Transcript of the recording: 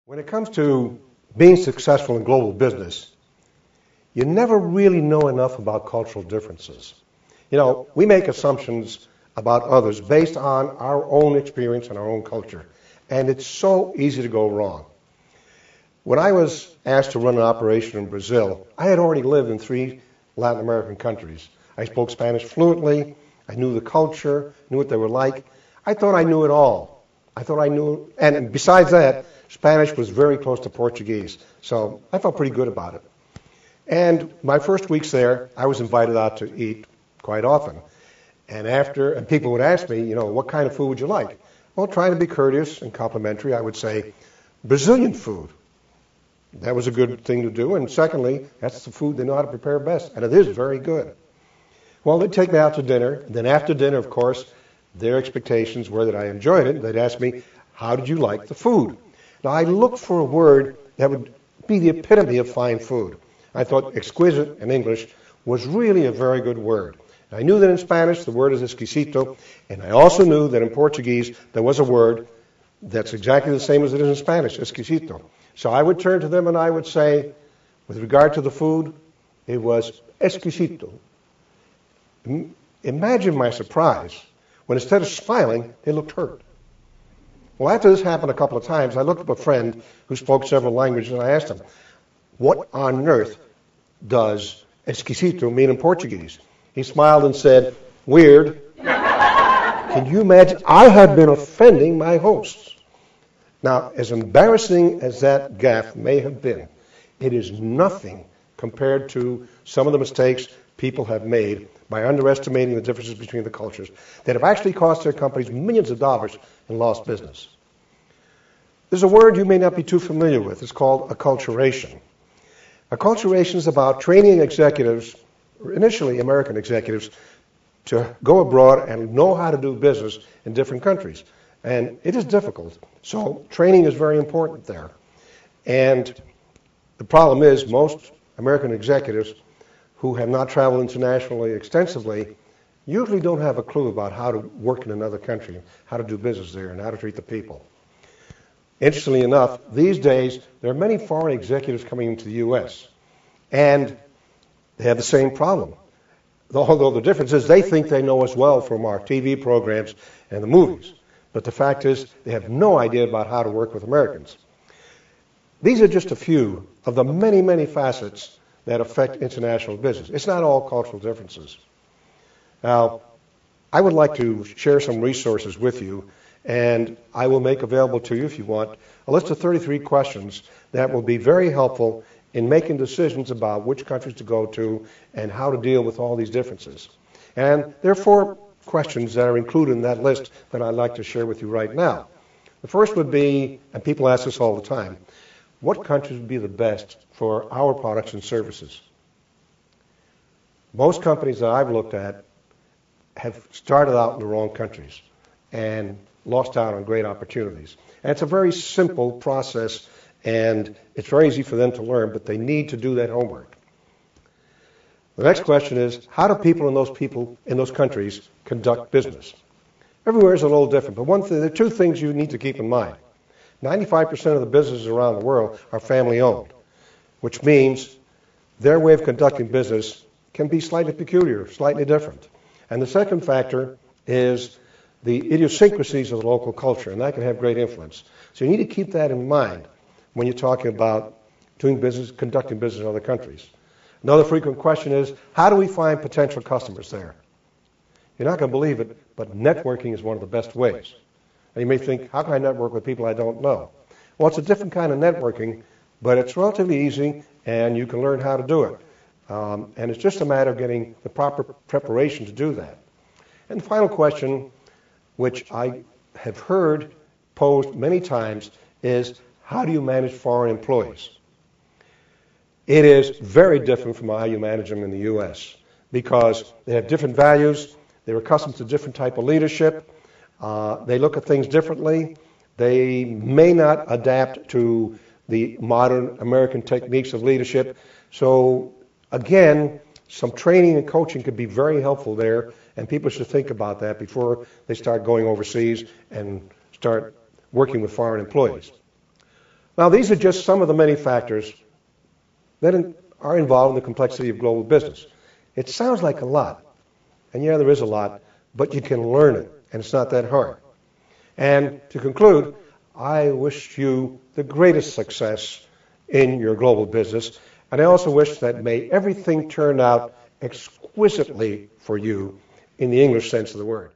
When it comes to being successful in global business, you never really know enough about cultural differences. We make assumptions about others based on our own experience and our own culture, and it's so easy to go wrong. When I was asked to run an operation in Brazil, I had already lived in 3 Latin American countries. I spoke Spanish fluently, I knew the culture, knew what they were like. I thought I knew it all. And besides that, Spanish was very close to Portuguese, so I felt pretty good about it. And my first weeks there, I was invited out to eat quite often. And people would ask me, what kind of food would you like? Well, trying to be courteous and complimentary, I would say Brazilian food. That was a good thing to do. And secondly, that's the food they know how to prepare best, and it is very good. Well, they'd take me out to dinner. And then after dinner, of course, their expectations were that I enjoyed it. They'd ask me, how did you like the food? Now, I looked for a word that would be the epitome of fine food. I thought exquisite in English was really a very good word. I knew that in Spanish the word is exquisito, and I also knew that in Portuguese there was a word that's exactly the same as it is in Spanish, exquisito. So I would turn to them and I would say, with regard to the food, it was exquisito. Imagine my surprise when instead of smiling, they looked hurt. Well, after this happened a couple of times, I looked up a friend who spoke several languages and I asked him, what on earth does exquisito mean in Portuguese? He smiled and said, weird. Can you imagine? I had been offending my hosts. Now, as embarrassing as that gaffe may have been, it is nothing compared to some of the mistakes people have made by underestimating the differences between the cultures that have actually cost their companies millions of dollars in lost business. There's a word you may not be too familiar with. It's called acculturation. Acculturation is about training executives, initially American executives, to go abroad and know how to do business in different countries. And it is difficult. So training is very important there. And the problem is most American executives who have not traveled internationally extensively usually don't have a clue about how to work in another country, how to do business there, and how to treat the people. Interestingly enough, these days, there are many foreign executives coming into the U.S., and they have the same problem. Although the difference is they think they know us well from our TV programs and the movies. But the fact is, they have no idea about how to work with Americans. These are just a few of the many, many facets that affect international business. It's not all cultural differences. Now, I would like to share some resources with you, and I will make available to you, if you want, a list of 33 questions that will be very helpful in making decisions about which countries to go to and how to deal with all these differences. And there are 4 questions that are included in that list that I'd like to share with you right now. The first would be, and people ask this all the time, what countries would be the best for our products and services? Most companies that I've looked at have started out in the wrong countries and lost out on great opportunities. And it's a very simple process, and it's very easy for them to learn, but they need to do that homework. The next question is, how do people in those countries conduct business? Everywhere is a little different, but there are 2 things you need to keep in mind. 95% of the businesses around the world are family-owned, which means their way of conducting business can be slightly peculiar, slightly different. And the second factor is the idiosyncrasies of the local culture, and that can have great influence. So you need to keep that in mind when you're talking about doing business, conducting business in other countries. Another frequent question is, how do we find potential customers there? You're not going to believe it, but networking is one of the best ways. And you may think, how can I network with people I don't know? Well, it's a different kind of networking, but it's relatively easy, and you can learn how to do it. And it's just a matter of getting the proper preparation to do that. And the final question, which I have heard posed many times, is how do you manage foreign employees? It is very different from how you manage them in the U.S. because they have different values, they're accustomed to different type of leadership, they look at things differently, they may not adapt to the modern American techniques of leadership. So again, some training and coaching could be very helpful there, and people should think about that before they start going overseas and start working with foreign employees. Now, these are just some of the many factors that are involved in the complexity of global business. It sounds like a lot, and yeah, there is a lot, but you can learn it, and it's not that hard. And to conclude, I wish you the greatest success in your global business, and I also wish that may everything turn out exquisitely for you in the English sense of the word.